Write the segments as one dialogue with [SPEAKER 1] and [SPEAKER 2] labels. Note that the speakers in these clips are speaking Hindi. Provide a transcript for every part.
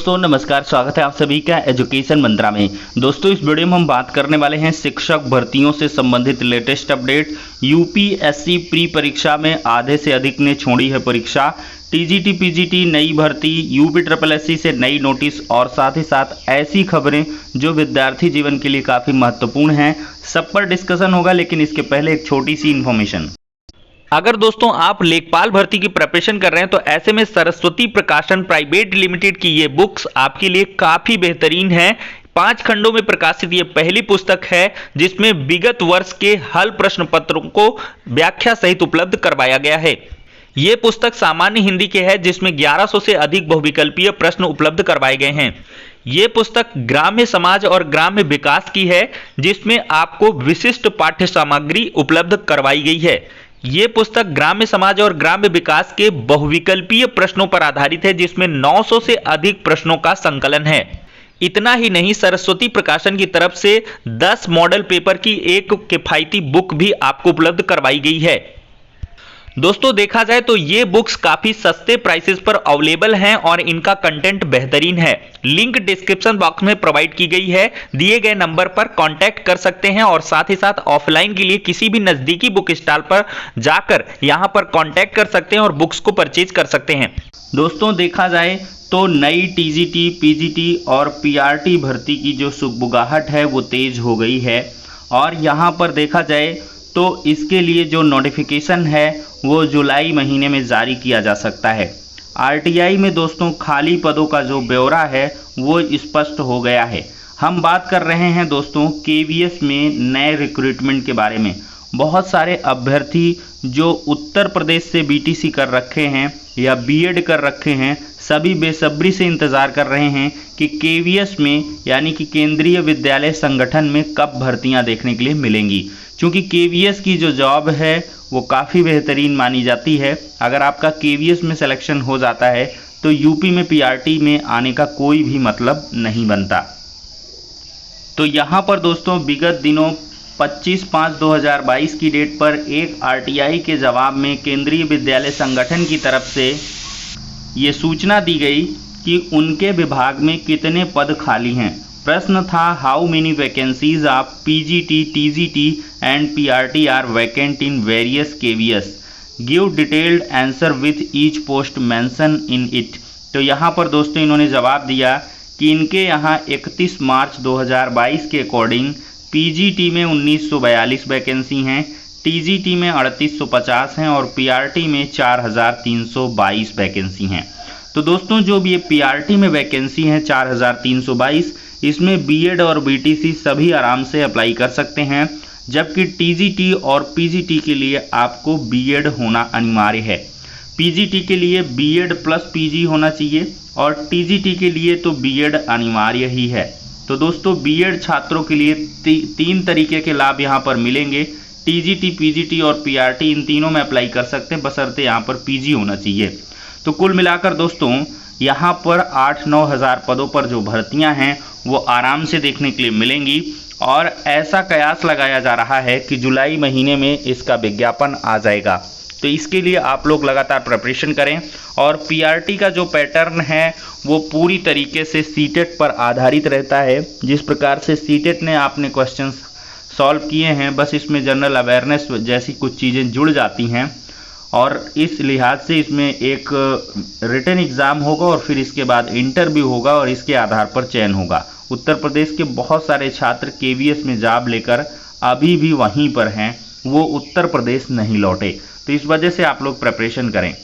[SPEAKER 1] दोस्तों नमस्कार, स्वागत है आप सभी का एजुकेशन मंत्रा में। दोस्तों इस वीडियो में हम बात करने वाले हैं शिक्षक भर्तियों से संबंधित लेटेस्ट अपडेट। यूपीएससी प्री परीक्षा में आधे से अधिक ने छोड़ी है परीक्षा। टीजीटी पीजीटी नई भर्ती, यूपीएससी से नई नोटिस और साथ ही साथ ऐसी खबरें जो विद्यार्थी जीवन के लिए काफ़ी महत्वपूर्ण हैं, सब पर डिस्कशन होगा। लेकिन इसके पहले एक छोटी सी इन्फॉर्मेशन। अगर दोस्तों आप लेखपाल भर्ती की प्रिपरेशन कर रहे हैं तो ऐसे में सरस्वती प्रकाशन प्राइवेट लिमिटेड की ये बुक्स आपके लिए काफी बेहतरीन है। 5 खंडों में प्रकाशित ये पहली पुस्तक है जिसमें विगत वर्ष के हल प्रश्न पत्रों को व्याख्या सहित उपलब्ध करवाया गया है। ये पुस्तक सामान्य हिंदी के है जिसमें 1100 से अधिक बहुविकल्पीय प्रश्न उपलब्ध करवाए गए हैं। ये पुस्तक ग्राम्य समाज और ग्राम्य विकास की है जिसमें आपको विशिष्ट पाठ्य सामग्री उपलब्ध करवाई गई है। ये पुस्तक ग्राम्य समाज और ग्राम्य विकास के बहुविकल्पीय प्रश्नों पर आधारित है जिसमें 900 से अधिक प्रश्नों का संकलन है। इतना ही नहीं, सरस्वती प्रकाशन की तरफ से 10 मॉडल पेपर की एक किफायती बुक भी आपको उपलब्ध करवाई गई है। दोस्तों देखा जाए तो ये बुक्स काफी सस्ते प्राइसेस पर अवेलेबल हैं और इनका कंटेंट बेहतरीन है। लिंक डिस्क्रिप्शन बॉक्स में प्रोवाइड की गई है, दिए गए नंबर पर कांटेक्ट कर सकते हैं और साथ ही साथ ऑफलाइन के लिए किसी भी नजदीकी बुक स्टॉल पर जाकर यहां पर कांटेक्ट कर सकते हैं और बुक्स को परचेज कर सकते हैं। दोस्तों देखा जाए तो नई टीजीटी पीजीटी और पीआरटी भर्ती की जो सुगबुगाहट है वो तेज हो गई है और यहाँ पर देखा जाए तो इसके लिए जो नोटिफिकेशन है वो जुलाई महीने में जारी किया जा सकता है। आरटीआई में दोस्तों खाली पदों का जो ब्यौरा है वो स्पष्ट हो गया है। हम बात कर रहे हैं दोस्तों केवीएस में नए रिक्रूटमेंट के बारे में। बहुत सारे अभ्यर्थी जो उत्तर प्रदेश से बीटीसी कर रखे हैं या बीएड कर रखे हैं, सभी बेसब्री से इंतज़ार कर रहे हैं कि केवीएस में यानी कि केंद्रीय विद्यालय संगठन में कब भर्तियां देखने के लिए मिलेंगी। क्योंकि केवीएस की जो जॉब है वो काफ़ी बेहतरीन मानी जाती है। अगर आपका केवीएस में सिलेक्शन हो जाता है तो यूपी में पीआरटी में आने का कोई भी मतलब नहीं बनता। तो यहाँ पर दोस्तों विगत दिनों 25/5/2022 की डेट पर एक आरटीआई के जवाब में केंद्रीय विद्यालय संगठन की तरफ से ये सूचना दी गई कि उनके विभाग में कितने पद खाली हैं। प्रश्न था how many vacancies of PGT TGT and PRT are vacant in various KVS, give detailed answer with each post mention in it. तो यहाँ पर दोस्तों इन्होंने जवाब दिया कि इनके यहाँ 31 मार्च 2022 के अकॉर्डिंग पीजीटी में 1942 वैकेंसी हैं, टीजीटी में 3850 हैं और पीआरटी में 4322 वैकेंसी हैं। तो दोस्तों जो भी ये पीआरटी में वैकेंसी हैं 4322, इसमें बीएड और बीटीसी सभी आराम से अप्लाई कर सकते हैं, जबकि टीजीटी और पीजीटी के लिए आपको बीएड होना अनिवार्य है। पीजीटी के लिए बीएड प्लस पीजी होना चाहिए और टीजीटी के लिए तो बीएड अनिवार्य ही है। तो दोस्तों बीएड छात्रों के लिए 3 तरीके के लाभ यहाँ पर मिलेंगे। टीजीटी पीजीटी और पीआरटी इन तीनों में अप्लाई कर सकते हैं, बशर्ते यहाँ पर पीजी होना चाहिए। तो कुल मिलाकर दोस्तों यहाँ पर 8-9 हज़ार पदों पर जो भर्तियाँ हैं वो आराम से देखने के लिए मिलेंगी और ऐसा कयास लगाया जा रहा है कि जुलाई महीने में इसका विज्ञापन आ जाएगा। तो इसके लिए आप लोग लगातार प्रिपरेशन करें और पीआरटी का जो पैटर्न है वो पूरी तरीके से सीटेट पर आधारित रहता है। जिस प्रकार से सीटेट ने आपने क्वेश्चंस सॉल्व किए हैं, बस इसमें जनरल अवेयरनेस जैसी कुछ चीज़ें जुड़ जाती हैं और इस लिहाज से इसमें एक रिटन एग्ज़ाम होगा और फिर इसके बाद इंटरव्यू होगा और इसके आधार पर चयन होगा। उत्तर प्रदेश के बहुत सारे छात्र केवीएस में जॉब लेकर अभी भी वहीं पर हैं, वो उत्तर प्रदेश नहीं लौटे। तो इस वजह से आप लोग प्रिपरेशन करें।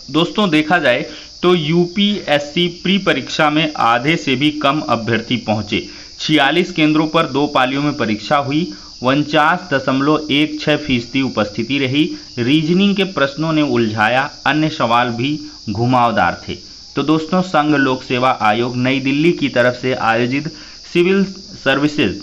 [SPEAKER 1] दोस्तों देखा जाए तो यूपीएससी प्री परीक्षा में आधे से भी कम अभ्यर्थी पहुंचे। 46 केंद्रों पर 2 पालियों में परीक्षा हुई। 49.16% उपस्थिति रही। रीजनिंग के प्रश्नों ने उलझाया, अन्य सवाल भी घुमावदार थे। तो दोस्तों संघ लोक सेवा आयोग नई दिल्ली की तरफ से आयोजित सिविल सर्विसेज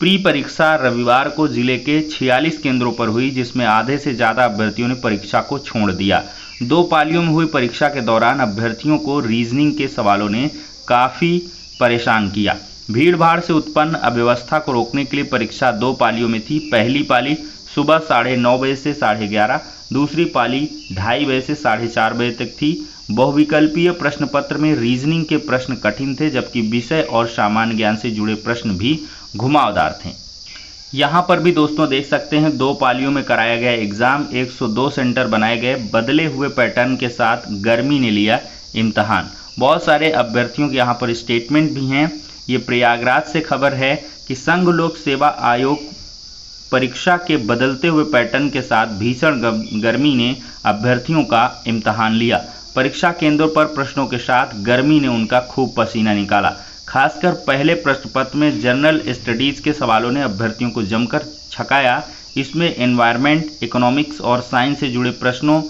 [SPEAKER 1] प्री परीक्षा रविवार को जिले के 46 केंद्रों पर हुई, जिसमें आधे से ज़्यादा अभ्यर्थियों ने परीक्षा को छोड़ दिया। 2 पालियों में हुई परीक्षा के दौरान अभ्यर्थियों को रीजनिंग के सवालों ने काफ़ी परेशान किया। भीड़ भाड़ से उत्पन्न अव्यवस्था को रोकने के लिए परीक्षा 2 पालियों में थी। पहली पाली सुबह 9:30 बजे से 11:30, दूसरी पाली 2:30 बजे से 4:30 बजे तक थी। बहुविकल्पीय प्रश्न पत्र में रीजनिंग के प्रश्न कठिन थे, जबकि विषय और सामान्य ज्ञान से जुड़े प्रश्न भी घुमावदार थे। यहाँ पर भी दोस्तों देख सकते हैं 2 पालियों में कराया गया एग्जाम, 102 सेंटर बनाए गए, बदले हुए पैटर्न के साथ गर्मी ने लिया इम्तहान। बहुत सारे अभ्यर्थियों के यहाँ पर स्टेटमेंट भी हैं। ये प्रयागराज से खबर है कि संघ लोक सेवा आयोग परीक्षा के बदलते हुए पैटर्न के साथ भीषण गर्मी ने अभ्यर्थियों का इम्तहान लिया। परीक्षा केंद्रों पर प्रश्नों के साथ गर्मी ने उनका खूब पसीना निकाला। खासकर पहले प्रश्न पत्र में जनरल स्टडीज के सवालों ने अभ्यर्थियों को जमकर छकाया। इसमें एनवायरनमेंट, इकोनॉमिक्स और साइंस से जुड़े प्रश्नों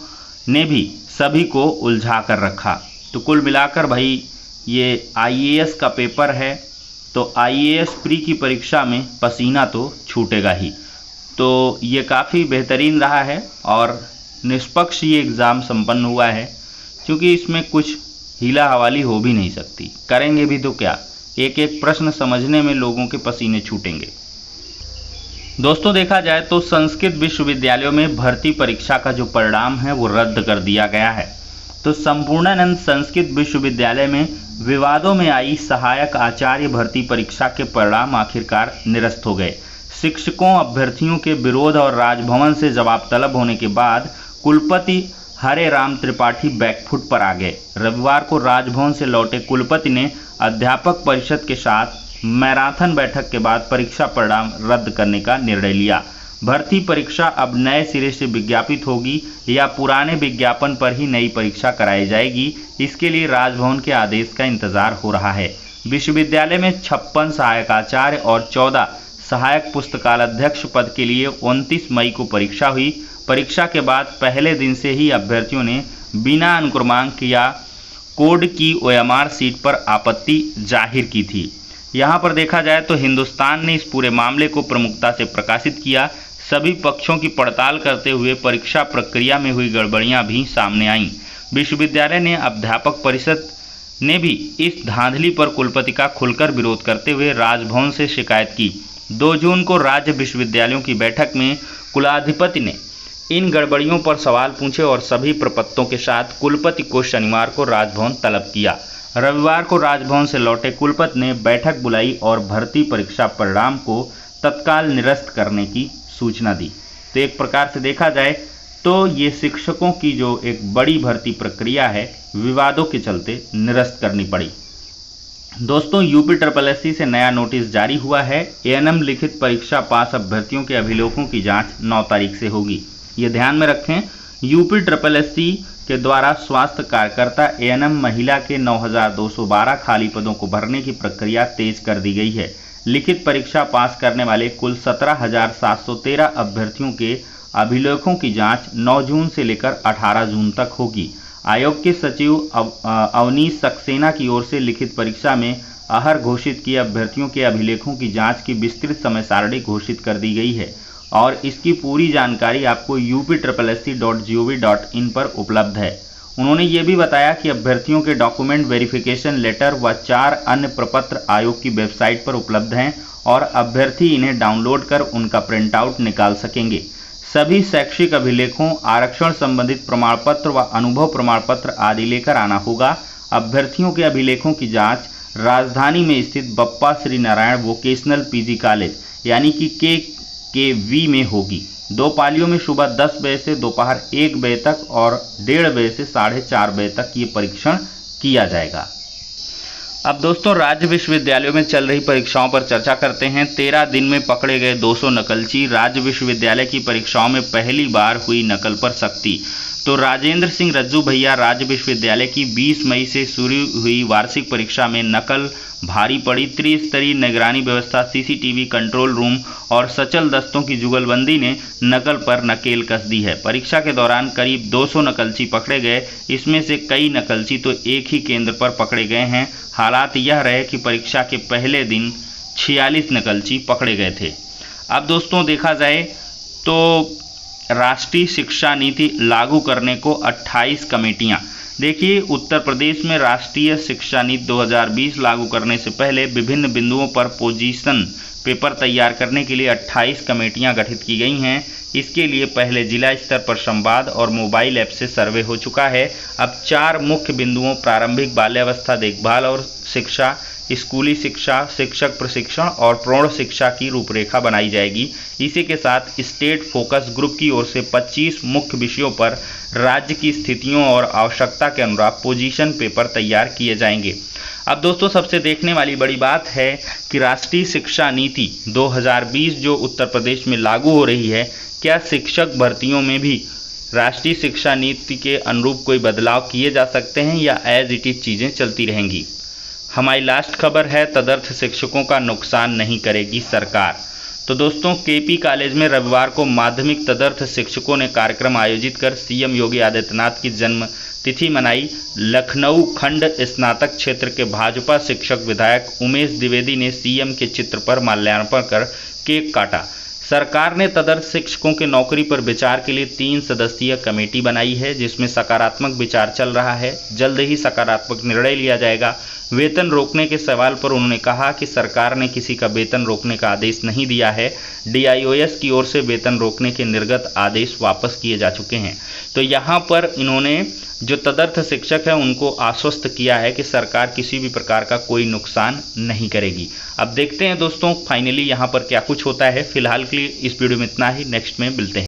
[SPEAKER 1] ने भी सभी को उलझा कर रखा। तो कुल मिलाकर भाई ये आईएएस का पेपर है, तो आईएएस प्री की परीक्षा में पसीना तो छूटेगा ही। तो ये काफ़ी बेहतरीन रहा है और निष्पक्ष ये एग्ज़ाम संपन्न हुआ है, क्योंकि इसमें कुछ हीला हवाली हो भी नहीं सकती। करेंगे भी तो क्या, एक एक प्रश्न समझने में लोगों के पसीने छूटेंगे। दोस्तों देखा जाए तो संस्कृत विश्वविद्यालयों में भर्ती परीक्षा का जो परिणाम है वो रद्द कर दिया गया है। तो संपूर्णानंद संस्कृत विश्वविद्यालय में विवादों में आई सहायक आचार्य भर्ती परीक्षा के परिणाम आखिरकार निरस्त हो गए। शिक्षकों, अभ्यर्थियों के विरोध और राजभवन से जवाब तलब होने के बाद कुलपति हरे राम त्रिपाठी बैकफुट पर आ गए। रविवार को राजभवन से लौटे कुलपति ने अध्यापक परिषद के साथ मैराथन बैठक के बाद परीक्षा परिणाम रद्द करने का निर्णय लिया। भर्ती परीक्षा अब नए सिरे से विज्ञापित होगी या पुराने विज्ञापन पर ही नई परीक्षा कराई जाएगी, इसके लिए राजभवन के आदेश का इंतजार हो रहा है। विश्वविद्यालय में 56 सहायक आचार्य और 14 सहायक पुस्तकालयध्यक्ष पद के लिए 29 मई को परीक्षा हुई। परीक्षा के बाद पहले दिन से ही अभ्यर्थियों ने बिना अनुक्रमांक या कोड की ओएमआर सीट पर आपत्ति जाहिर की थी। यहाँ पर देखा जाए तो हिंदुस्तान ने इस पूरे मामले को प्रमुखता से प्रकाशित किया। सभी पक्षों की पड़ताल करते हुए परीक्षा प्रक्रिया में हुई गड़बड़ियां भी सामने आईं। विश्वविद्यालय ने अध्यापक परिषद ने भी इस धांधली पर कुलपति का खुलकर विरोध करते हुए राजभवन से शिकायत की। 2 जून को राज्य विश्वविद्यालयों की बैठक में कुलाधिपति ने इन गड़बड़ियों पर सवाल पूछे और सभी प्रपत्रों के साथ कुलपति को शनिवार को राजभवन तलब किया। रविवार को राजभवन से लौटे कुलपति ने बैठक बुलाई और भर्ती परीक्षा परिणाम को तत्काल निरस्त करने की सूचना दी। तो एक प्रकार से देखा जाए तो ये शिक्षकों की जो एक बड़ी भर्ती प्रक्रिया है, विवादों के चलते निरस्त करनी पड़ी। दोस्तों यूपीएससी से नया नोटिस जारी हुआ है। एएनएम लिखित परीक्षा पास अभ्यर्थियों के अभिलेखों की जांच 9 तारीख से होगी। ये ध्यान में रखें, यूपीएससी के द्वारा स्वास्थ्य कार्यकर्ता एएनएम महिला के 9,212 खाली पदों को भरने की प्रक्रिया तेज कर दी गई है। लिखित परीक्षा पास करने वाले कुल 17,713 अभ्यर्थियों के अभिलेखों की जांच 9 जून से लेकर 18 जून तक होगी। आयोग के सचिव अवनीश सक्सेना की ओर से लिखित परीक्षा में अहर घोषित किए अभ्यर्थियों के अभिलेखों की जांच की विस्तृत समय सारणी घोषित कर दी गई है और इसकी पूरी जानकारी आपको upsssc.gov.in पर उपलब्ध है। उन्होंने ये भी बताया कि अभ्यर्थियों के डॉक्यूमेंट वेरिफिकेशन लेटर व 4 अन्य प्रपत्र आयोग की वेबसाइट पर उपलब्ध हैं और अभ्यर्थी इन्हें डाउनलोड कर उनका प्रिंट आउट निकाल सकेंगे। सभी शैक्षिक अभिलेखों, आरक्षण संबंधित प्रमाण पत्र व अनुभव प्रमाण पत्र आदि लेकर आना होगा। अभ्यर्थियों के अभिलेखों की जांच राजधानी में स्थित Bappa Shri Narayan vocational PG college यानी कि KKV में होगी। 2 पालियों में सुबह 10 बजे से दोपहर 1 बजे तक और 1:30 बजे से 4:30 बजे तक ये परीक्षण किया जाएगा। अब दोस्तों राज्य विश्वविद्यालयों में चल रही परीक्षाओं पर चर्चा करते हैं। 13 दिन में पकड़े गए 200 नकलची। राज्य विश्वविद्यालय की परीक्षाओं में पहली बार हुई नकल पर सख्ती। तो राजेंद्र सिंह रज्जू भैया राज्य विश्वविद्यालय की 20 मई से शुरू हुई वार्षिक परीक्षा में नकल भारी पड़ी। त्रिस्तरीय निगरानी व्यवस्था, सीसीटीवी कंट्रोल रूम और सचल दस्तों की जुगलबंदी ने नकल पर नकेल कस दी है। परीक्षा के दौरान करीब 200 नकलची पकड़े गए। इसमें से कई नकलची तो एक ही केंद्र पर पकड़े गए हैं। हालात यह रहे कि परीक्षा के पहले दिन 46 नकलची पकड़े गए थे। अब दोस्तों देखा जाए तो राष्ट्रीय शिक्षा नीति लागू करने को 28 कमेटियां। देखिए उत्तर प्रदेश में राष्ट्रीय शिक्षा नीति 2020 लागू करने से पहले विभिन्न बिंदुओं पर पोजीशन पेपर तैयार करने के लिए 28 कमेटियां गठित की गई हैं। इसके लिए पहले जिला स्तर पर संवाद और मोबाइल ऐप से सर्वे हो चुका है। अब 4 मुख्य बिंदुओं प्रारंभिक बाल्यावस्था देखभाल और शिक्षा, स्कूली शिक्षा, शिक्षक प्रशिक्षण और प्रौढ़ शिक्षा की रूपरेखा बनाई जाएगी। इसी के साथ स्टेट फोकस ग्रुप की ओर से 25 मुख्य विषयों पर राज्य की स्थितियों और आवश्यकता के अनुसार पोजीशन पेपर तैयार किए जाएंगे। अब दोस्तों सबसे देखने वाली बड़ी बात है कि राष्ट्रीय शिक्षा नीति 2020 जो उत्तर प्रदेश में लागू हो रही है, क्या शिक्षक भर्तियों में भी राष्ट्रीय शिक्षा नीति के अनुरूप कोई बदलाव किए जा सकते हैं या एज इट इज चीज़ें चलती रहेंगी। हमारी लास्ट खबर है तदर्थ शिक्षकों का नुकसान नहीं करेगी सरकार। तो दोस्तों केपी कॉलेज में रविवार को माध्यमिक तदर्थ शिक्षकों ने कार्यक्रम आयोजित कर सीएम योगी आदित्यनाथ की जन्म तिथि मनाई। लखनऊ खंड स्नातक क्षेत्र के भाजपा शिक्षक विधायक उमेश द्विवेदी ने सीएम के चित्र पर माल्यार्पण कर केक काटा। सरकार ने तदर्थ शिक्षकों के नौकरी पर विचार के लिए 3 सदस्यीय कमेटी बनाई है, जिसमें सकारात्मक विचार चल रहा है। जल्द ही सकारात्मक निर्णय लिया जाएगा। वेतन रोकने के सवाल पर उन्होंने कहा कि सरकार ने किसी का वेतन रोकने का आदेश नहीं दिया है। डीआईओएस की ओर से वेतन रोकने के निर्गत आदेश वापस किए जा चुके हैं। तो यहाँ पर इन्होंने जो तदर्थ शिक्षक है उनको आश्वस्त किया है कि सरकार किसी भी प्रकार का कोई नुकसान नहीं करेगी। अब देखते हैं दोस्तों फाइनली यहाँ पर क्या कुछ होता है। फिलहाल के लिए इस वीडियो में इतना ही, नेक्स्ट में मिलते हैं।